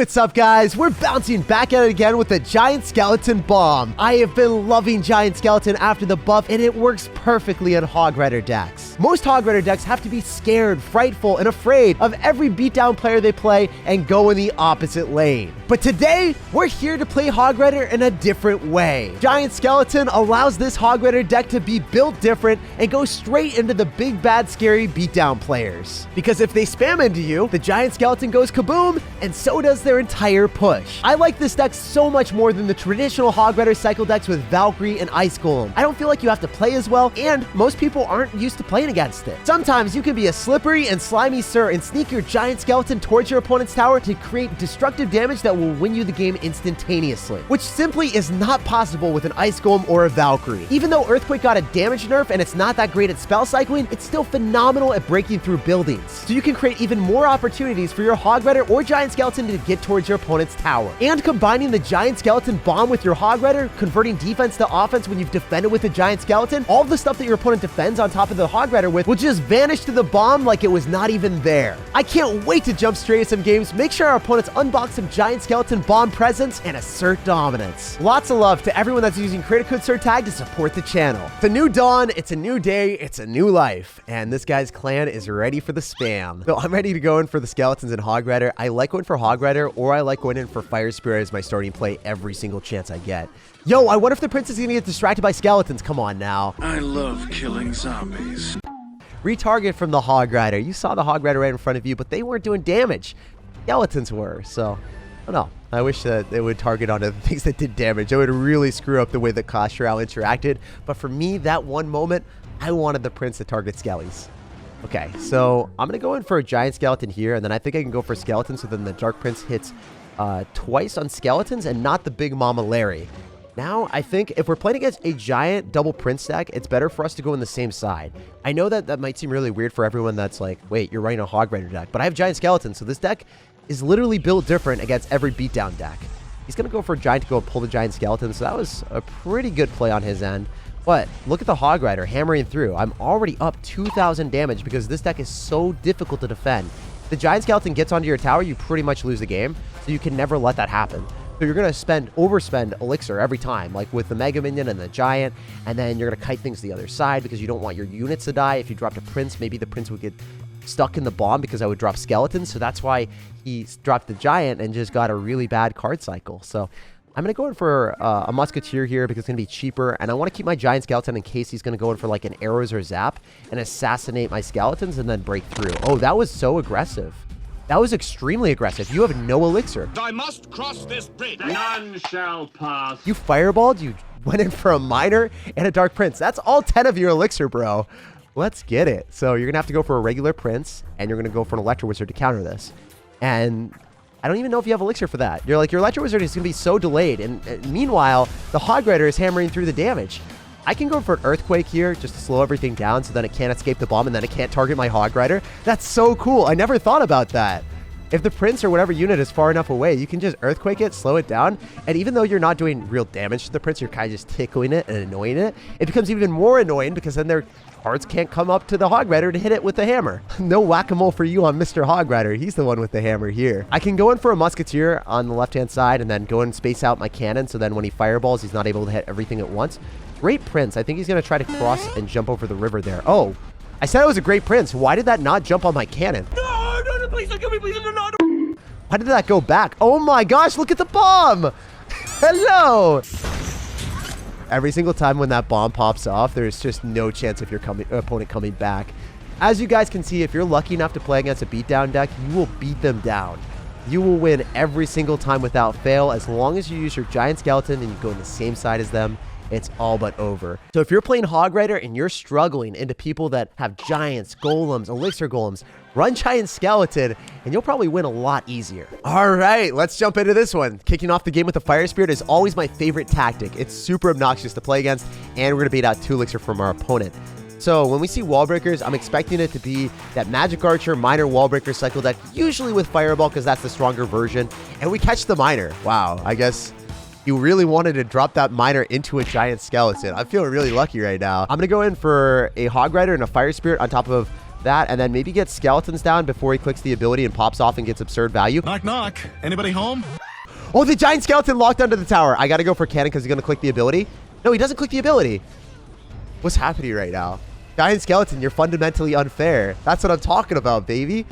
What's up, guys? We're bouncing back at it again with the Giant Skeleton Bomb. I have been loving Giant Skeleton after the buff, and it works perfectly in Hog Rider decks. Most Hog Rider decks have to be scared, frightful, and afraid of every beatdown player they play and go in the opposite lane. But today, we're here to play Hog Rider in a different way. Giant Skeleton allows this Hog Rider deck to be built different and go straight into the big, bad, scary beatdown players. Because if they spam into you, the Giant Skeleton goes kaboom, and so does their entire push. I like this deck so much more than the traditional Hog Rider cycle decks with Valkyrie and Ice Golem. I don't feel like you have to play as well, and most people aren't used to playing against it. Sometimes you can be a slippery and slimy Sir and sneak your Giant Skeleton towards your opponent's tower to create destructive damage that will win you the game instantaneously, which simply is not possible with an Ice Golem or a Valkyrie. Even though Earthquake got a damage nerf and it's not that great at spell cycling, it's still phenomenal at breaking through buildings. So you can create even more opportunities for your Hog Rider or Giant Skeleton to get towards your opponent's tower. And combining the Giant Skeleton Bomb with your Hog Rider, converting defense to offense when you've defended with a Giant Skeleton, all of the stuff that your opponent defends on top of the Hog Rider with will just vanish to the bomb like it was not even there. I can't wait to jump straight into some games, make sure our opponents unbox some Giant Skeleton Bomb presence, and assert dominance. Lots of love to everyone that's using creator code SirTag to support the channel. It's a new dawn, it's a new day, it's a new life, and this guy's clan is ready for the spam. So I'm ready to go in for the Skeletons and Hog Rider. I like going for Hog Rider, or I like going in for Fire Spirit as my starting play every single chance I get. Yo, I wonder if the prince is gonna get distracted by skeletons. Come on now. I love killing zombies. Retarget from the Hog Rider. You saw the Hog Rider right in front of you, but they weren't doing damage. Skeletons were, so I don't know. I wish that they would target onto the things that did damage. It would really screw up the way that Clash Royale interacted. But for me, that one moment, I wanted the prince to target skellies. Okay, so I'm going to go in for a Giant Skeleton here, and then I think I can go for Skeleton, so then the Dark Prince hits twice on Skeletons and not the Big Mama Larry. Now, I think if we're playing against a giant double Prince deck, it's better for us to go in the same side. I know that that might seem really weird for everyone that's like, wait, you're running a Hog Rider deck, but I have Giant Skeleton, so this deck is literally built different against every beatdown deck. He's going to go for a Giant to go pull the Giant Skeleton, so that was a pretty good play on his end. But look at the Hog Rider hammering through. I'm already up 2,000 damage because this deck is so difficult to defend. If the Giant Skeleton gets onto your tower, you pretty much lose the game, so you can never let that happen. So you're going to overspend Elixir every time, like with the Mega Minion and the Giant, and then you're going to kite things to the other side because you don't want your units to die. If you dropped a Prince, maybe the Prince would get stuck in the bomb because I would drop Skeletons, so that's why he dropped the Giant and just got a really bad card cycle. So I'm going to go in for a Musketeer here because it's going to be cheaper, and I want to keep my Giant Skeleton in case he's going to go in for like an Arrows or Zap and assassinate my Skeletons and then break through. Oh, that was so aggressive. That was extremely aggressive. You have no Elixir. I must cross this bridge. None shall pass. You fireballed, you went in for a Miner and a Dark Prince. That's all 10 of your Elixir, bro. Let's get it. So you're going to have to go for a regular Prince, and you're going to go for an Electro Wizard to counter this. And I don't even know if you have Elixir for that. You're like, your Electro Wizard is going to be so delayed. And meanwhile, the Hog Rider is hammering through the damage. I can go for an Earthquake here just to slow everything down so then it can't escape the bomb and then it can't target my Hog Rider. That's so cool. I never thought about that. If the Prince or whatever unit is far enough away, you can just Earthquake it, slow it down, and even though you're not doing real damage to the Prince, you're kind of just tickling it and annoying it, it becomes even more annoying because then their cards can't come up to the Hog Rider to hit it with the hammer. No whack-a-mole for you on Mr. Hog Rider. He's the one with the hammer here. I can go in for a Musketeer on the left-hand side and then go and space out my cannon so then when he fireballs, he's not able to hit everything at once. Great Prince. I think he's going to try to cross and jump over the river there. Oh, I said it was a great Prince. Why did that not jump on my cannon? No, please don't kill me, please no. Why did that go back? Oh my gosh, look at the bomb. Hello. Every single time when that bomb pops off, there's just no chance of your opponent coming back. As you guys can see, if you're lucky enough to play against a beatdown deck, you will beat them down. You will win every single time without fail as long as you use your Giant Skeleton and you go on the same side as them. It's all but over. So if you're playing Hog Rider and you're struggling into people that have Giants, Golems, Elixir Golems, run Giant Skeleton and you'll probably win a lot easier. All right, let's jump into this one. Kicking off the game with the Fire Spirit is always my favorite tactic. It's super obnoxious to play against, and we're going to beat out 2 Elixir from our opponent. So when we see wall breakers, I'm expecting it to be that Magic Archer, Miner, wall breaker cycle deck, usually with Fireball because that's the stronger version, and we catch the Miner. Wow, I guess you really wanted to drop that Miner into a Giant Skeleton. I'm feeling really lucky right now. I'm going to go in for a Hog Rider and a Fire Spirit on top of that, and then maybe get skeletons down before he clicks the ability and pops off and gets absurd value. Knock, knock. Anybody home? Oh, the giant skeleton locked under the tower. I got to go for cannon because he's going to click the ability. No, he doesn't click the ability. What's happening right now? Giant skeleton, you're fundamentally unfair. That's what I'm talking about, baby.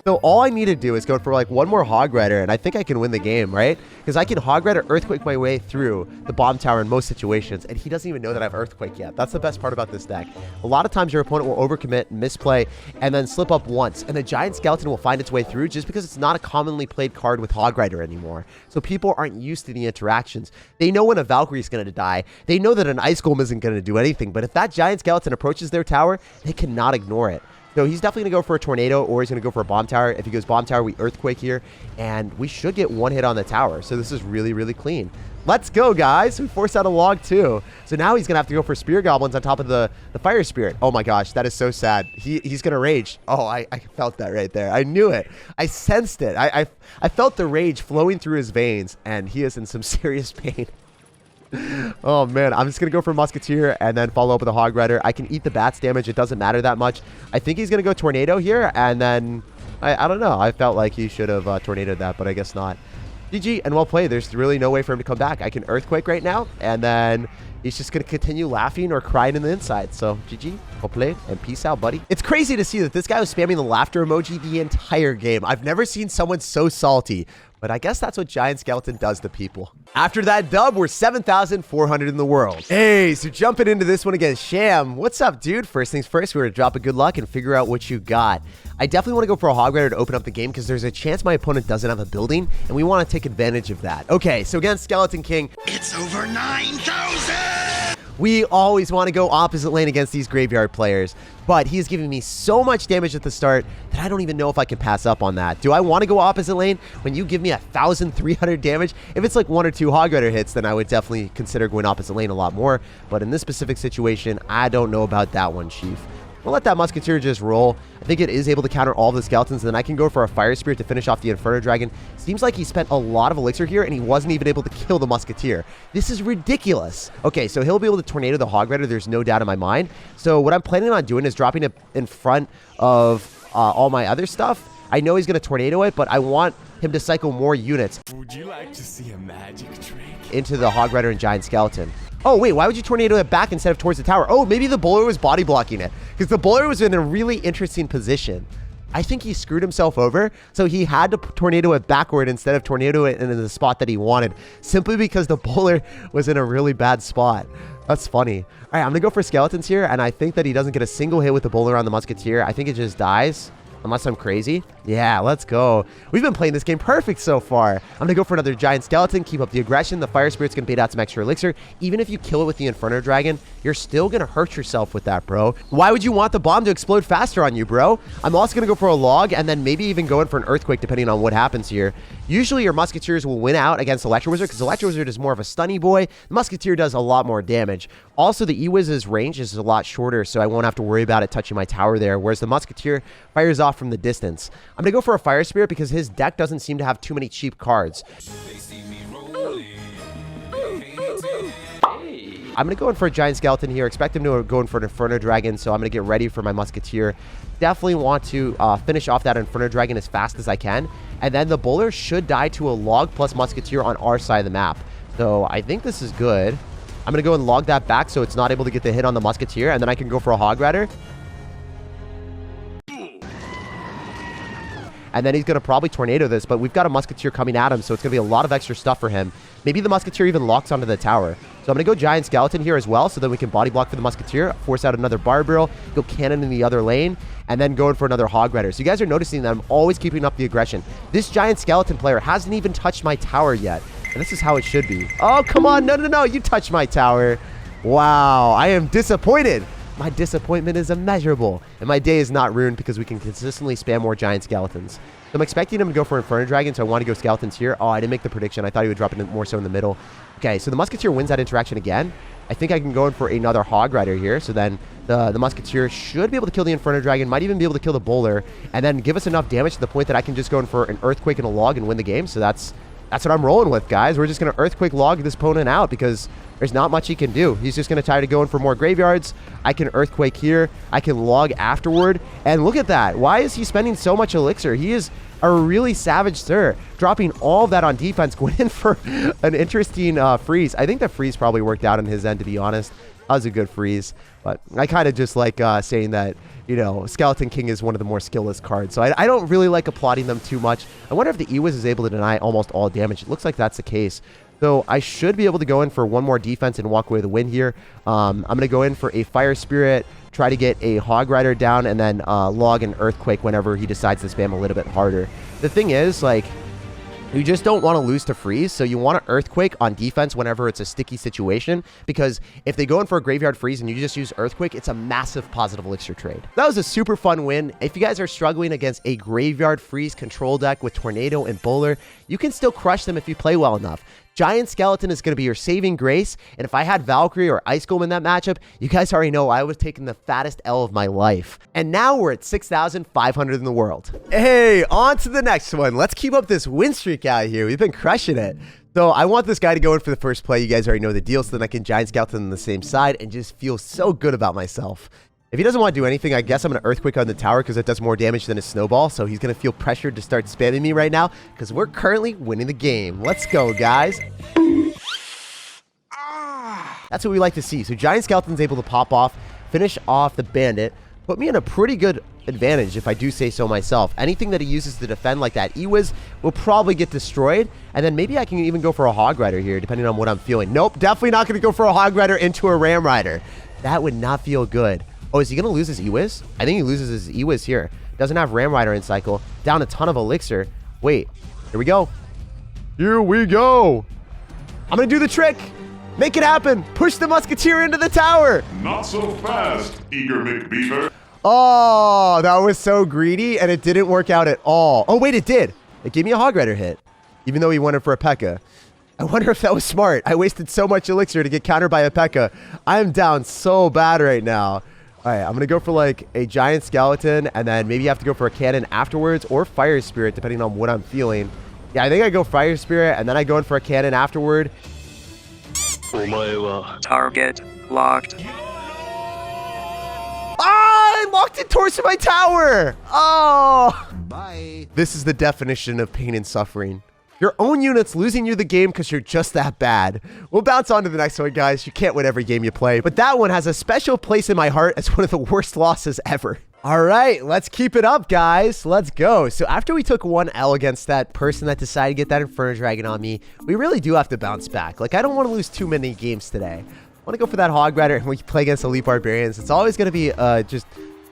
So all I need to do is go for like one more hog rider, and I think I can win the game, right? Because I can hog rider earthquake my way through the bomb tower in most situations, and he doesn't even know that I have earthquake yet. That's the best part about this deck. A lot of times your opponent will overcommit, misplay, and then slip up once, and the giant skeleton will find its way through just because it's not a commonly played card with hog rider anymore. So people aren't used to the interactions. They know when a Valkyrie is going to die. They know that an ice golem isn't going to do anything, but if that giant skeleton approaches their tower, they cannot ignore it. So he's definitely going to go for a tornado, or he's going to go for a bomb tower. If he goes bomb tower, we earthquake here, and we should get one hit on the tower. So this is really, really clean. Let's go, guys. We forced out a log, too. So now he's going to have to go for spear goblins on top of the fire spirit. Oh, my gosh. That is so sad. He's going to rage. Oh, I felt that right there. I knew it. I sensed it. I felt the rage flowing through his veins, and he is in some serious pain. Oh man, I'm just gonna go for Musketeer and then follow up with a Hog Rider. I can eat the bats damage, it doesn't matter that much. I think he's gonna go Tornado here, and then I don't know, I felt like he should have tornadoed that, but I guess not. GG and well played. There's really no way for him to come back. I can Earthquake right now, and then he's just gonna continue laughing or crying in the inside. So GG, well played, and peace out, buddy. It's crazy to see that this guy was spamming the laughter emoji the entire game. I've never seen someone so salty. But I guess that's what Giant Skeleton does to people. After that dub, we're 7,400 in the world. Hey, so jumping into this one against Sham. What's up, dude? First things first, we're going to drop a good luck and figure out what you got. I definitely want to go for a Hog Rider to open up the game because there's a chance my opponent doesn't have a building, and we want to take advantage of that. Okay, so against Skeleton King, It's over 9,000! we always want to go opposite lane against these graveyard players, but he is giving me so much damage at the start that I don't even know if I can pass up on that. Do I want to go opposite lane when you give me 1,300 damage? If it's like 1 or 2 Hog Rider hits, then I would definitely consider going opposite lane a lot more, but in this specific situation, I don't know about that one, Chief. We'll let that Musketeer just roll. I think it is able to counter all of the skeletons, and then I can go for a Fire Spirit to finish off the Inferno Dragon. Seems like he spent a lot of elixir here, and he wasn't even able to kill the Musketeer. This is ridiculous. Okay, so he'll be able to tornado the Hog Rider. There's no doubt in my mind. So what I'm planning on doing is dropping it in front of all my other stuff. I know he's going to tornado it, but I want him to cycle more units. Would you like to see a magic trick? Into the Hog Rider and Giant Skeleton. Oh, wait, why would you tornado it back instead of towards the tower? Oh, maybe the bowler was body blocking it, because the bowler was in a really interesting position. I think he screwed himself over, so he had to tornado it backward instead of tornado it in the spot that he wanted, simply because the bowler was in a really bad spot. That's funny. All right, I'm going to go for skeletons here, and I think that he doesn't get a single hit with the bowler on the Musketeer. I think it just dies. Unless I'm crazy. Yeah, let's go. We've been playing this game perfect so far. I'm going to go for another Giant Skeleton, keep up the aggression. The Fire Spirit's going to bait out some extra elixir. Even if you kill it with the Inferno Dragon, you're still going to hurt yourself with that, bro. Why would you want the bomb to explode faster on you, bro? I'm also going to go for a log and then maybe even go in for an Earthquake depending on what happens here. Usually your Musketeers will win out against Electro Wizard because Electro Wizard is more of a stunny boy. The Musketeer does a lot more damage. Also, the E-Wiz's range is a lot shorter, so I won't have to worry about it touching my tower there, whereas the Musketeer fires off from the distance. I'm going to go for a Fire Spirit because his deck doesn't seem to have too many cheap cards. I'm going to go in for a Giant Skeleton here. Expect him to go in for an Inferno Dragon, so I'm going to get ready for my Musketeer. Definitely want to finish off that Inferno Dragon as fast as I can. And then the bowler should die to a log plus Musketeer on our side of the map. So I think this is good. I'm going to go and log that back so it's not able to get the hit on the Musketeer. And then I can go for a Hog Rider. And then he's going to probably tornado this, but we've got a Musketeer coming at him, so it's going to be a lot of extra stuff for him. Maybe the Musketeer even locks onto the tower. So I'm going to go Giant Skeleton here as well, so then we can body block for the Musketeer, force out another Bar Barrel, go Cannon in the other lane, and then go in for another Hog Rider. So you guys are noticing that I'm always keeping up the aggression. This Giant Skeleton player hasn't even touched my tower yet, and this is how it should be. Oh, come on. No, no, no. You touched my tower. Wow. I am disappointed. My disappointment is immeasurable, and my day is not ruined because we can consistently spam more Giant Skeletons. So I'm expecting him to go for Inferno Dragon, so I want to go Skeletons here. Oh, I didn't make the prediction. I thought he would drop it more so in the middle. Okay, so the Musketeer wins that interaction again. I think I can go in for another Hog Rider here, so then the Musketeer should be able to kill the Inferno Dragon, might even be able to kill the Bowler, and then give us enough damage to the point that I can just go in for an Earthquake and a log and win the game. So that's that's what I'm rolling with, guys. We're just going to Earthquake log this opponent out because there's not much he can do. He's just going to try to go in for more graveyards. I can Earthquake here. I can log afterward. And look at that. Why is he spending so much elixir? He is a really savage Sir, dropping all of that on defense, going in for an interesting freeze. I think the freeze probably worked out on his end, to be honest. That was a good freeze. But I kind of just like saying that, you know, Skeleton King is one of the more skillless cards. So I don't really like applauding them too much. I wonder if the Ewiz is able to deny almost all damage. It looks like that's the case. So I should be able to go in for one more defense and walk away with a win here. I'm going to go in for a Fire Spirit, try to get a Hog Rider down, and then log an Earthquake whenever he decides to spam a little bit harder. The thing is, like, you just don't want to lose to freeze, so you want to Earthquake on defense whenever it's a sticky situation, because if they go in for a graveyard freeze and you just use Earthquake, it's a massive positive elixir trade. That was a super fun win. If you guys are struggling against a graveyard freeze control deck with Tornado and Bowler, you can still crush them if you play well enough. Giant Skeleton is going to be your saving grace, and if I had Valkyrie or Ice Golem in that matchup, you guys already know I was taking the fattest L of my life. And now we're at 6,500 in the world. Hey, on to the next one. Let's keep up this win streak out here. We've been crushing it. So I want this guy to go in for the first play. You guys already know the deal, so then I can Giant Skeleton on the same side and just feel so good about myself. If he doesn't want to do anything, I guess I'm going to Earthquake on the tower because it does more damage than a Snowball. So he's going to feel pressured to start spamming me right now because we're currently winning the game. Let's go, guys. That's what we like to see. So Giant Skeleton's able to pop off, finish off the Bandit, put me in a pretty good advantage if I do say so myself. Anything that he uses to defend like that Ewiz will probably get destroyed. And then maybe I can even go for a Hog Rider here depending on what I'm feeling. Nope, definitely not going to go for a Hog Rider into a Ram Rider. That would not feel good. Oh, is he going to lose his Ewiz? I think he loses his Ewiz here. Doesn't have Ram Rider in cycle. Down a ton of elixir. Wait, here we go. Here we go. I'm going to do the trick. Make it happen. Push the Musketeer into the tower. Not so fast, eager McBeaver. Oh, that was so greedy, and it didn't work out at all. Oh, wait, it did. It gave me a Hog Rider hit, even though he went in for a P.E.K.K.A. I wonder if that was smart. I wasted so much elixir to get countered by a P.E.K.K.A. I'm down so bad right now. All right, I'm going to go for like a Giant Skeleton, and then maybe you have to go for a Cannon afterwards or Fire Spirit, depending on what I'm feeling. Yeah, I think I go Fire Spirit, and then I go in for a Cannon afterward. Target locked. Ah, I locked it towards my tower. Oh. Bye. This is the definition of pain and suffering. Your own unit's losing you the game because you're just that bad. We'll bounce on to the next one, guys. You can't win every game you play, but that one has a special place in my heart as one of the worst losses ever. All right, let's keep it up, guys. Let's go. So after we took one L against that person that decided to get that Inferno Dragon on me, we really do have to bounce back. Like, I don't want to lose too many games today. I want to go for that Hog Rider, and we play against Elite Barbarians. It's always going to be just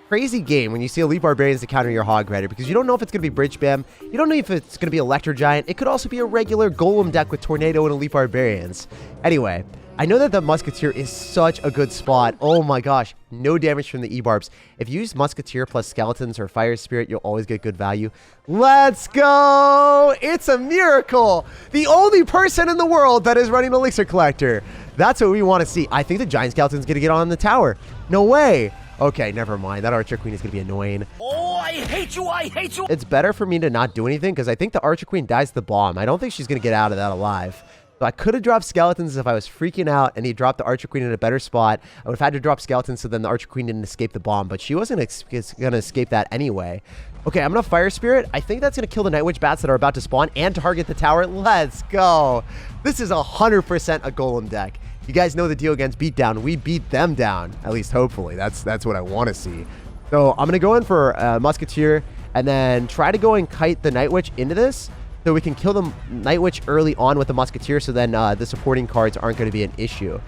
crazy game when you see Elite Barbarians to counter your Hog Rider, because you don't know if it's going to be Bridge Bam. You don't know if it's going to be Electro Giant. It could also be a regular Golem deck with Tornado and Elite Barbarians. Anyway, I know that the Musketeer is such a good spot. Oh my gosh, no damage from the E-Barbs. If you use Musketeer plus Skeletons or Fire Spirit, you'll always get good value. Let's go! It's a miracle! The only person in the world that is running Elixir Collector. That's what we want to see. I think the Giant Skeleton's going to get on the tower. No way! Okay, never mind. That Archer Queen is going to be annoying. Oh, I hate you, I hate you. It's better for me to not do anything because I think the Archer Queen dies the bomb. I don't think she's going to get out of that alive. So I could have dropped Skeletons if I was freaking out and he dropped the Archer Queen in a better spot. I would have had to drop Skeletons so then the Archer Queen didn't escape the bomb, but she wasn't going to escape that anyway. Okay, I'm going to Fire Spirit. I think that's going to kill the Night Witch bats that are about to spawn and target the tower. Let's go. This is 100% a Golem deck. You guys know the deal against beatdown. We beat them down, at least hopefully. That's what I want to see. So I'm going to go in for Musketeer and then try to go and kite the Night Witch into this so we can kill the Night Witch early on with the Musketeer so then the supporting cards aren't going to be an issue.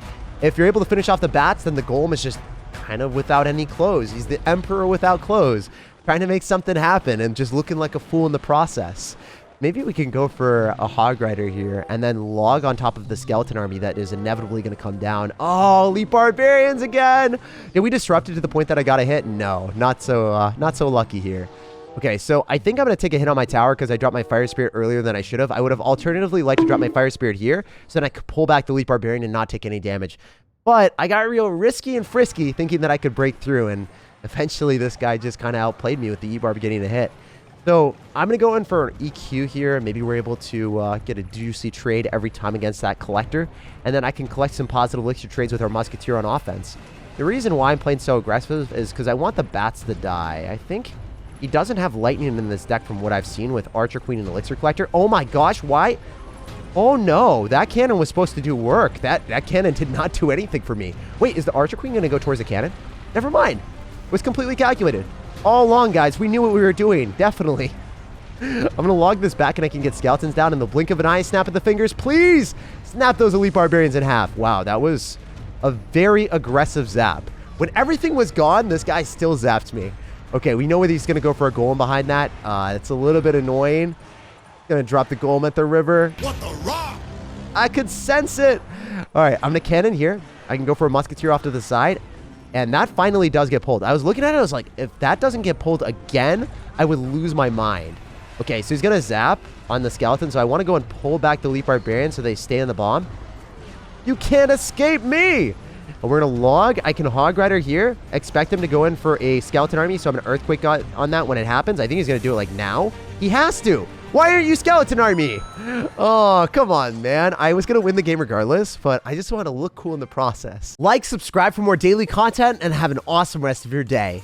If you're able to finish off the bats, then the Golem is just kind of without any clothes. He's the Emperor without clothes, trying to make something happen and just looking like a fool in the process. Maybe we can go for a Hog Rider here and then log on top of the Skeleton army that is inevitably going to come down. Oh, Elite Barbarians again. Did we disrupt it to the point that I got a hit? No, not so lucky here. Okay, so I think I'm going to take a hit on my tower because I dropped my Fire Spirit earlier than I should have. I would have alternatively liked to drop my Fire Spirit here so then I could pull back the Elite Barbarian and not take any damage. But I got real risky and frisky thinking that I could break through, and eventually this guy just kind of outplayed me with the E-Barb getting a hit. So I'm going to go in for an EQ here. Maybe we're able to get a juicy trade every time against that collector. And then I can collect some positive elixir trades with our musketeer on offense. The reason why I'm playing so aggressive is because I want the bats to die. I think he doesn't have lightning in this deck from what I've seen with Archer, Queen, and Elixir Collector. Oh my gosh, why? Oh no, that cannon was supposed to do work. That cannon did not do anything for me. Wait, is the Archer Queen going to go towards the cannon? Never mind. It was completely calculated. All along, guys, we knew what we were doing. Definitely. I'm going to log this back and I can get skeletons down in the blink of an eye. Snap at the fingers. Please snap those elite barbarians in half. Wow, that was a very aggressive zap. When everything was gone, this guy still zapped me. Okay, we know whether he's going to go for a golem behind that. It's a little bit annoying. Going to drop the golem at the river. What the rock? I could sense it. All right, I'm going to cannon here. I can go for a musketeer off to the side. And that finally does get pulled. I was looking at it. I was like, if that doesn't get pulled again, I would lose my mind. Okay, so he's going to zap on the skeleton. So I want to go and pull back the elite barbarian so they stay in the bomb. You can't escape me. And we're going to log. I can hog rider here. Expect him to go in for a skeleton army. So I'm going to earthquake on that when it happens. I think he's going to do it like now. He has to. Why aren't you skeleton army? Oh, come on, man. I was going to win the game regardless, but I just want to look cool in the process. Like, subscribe for more daily content, and have an awesome rest of your day.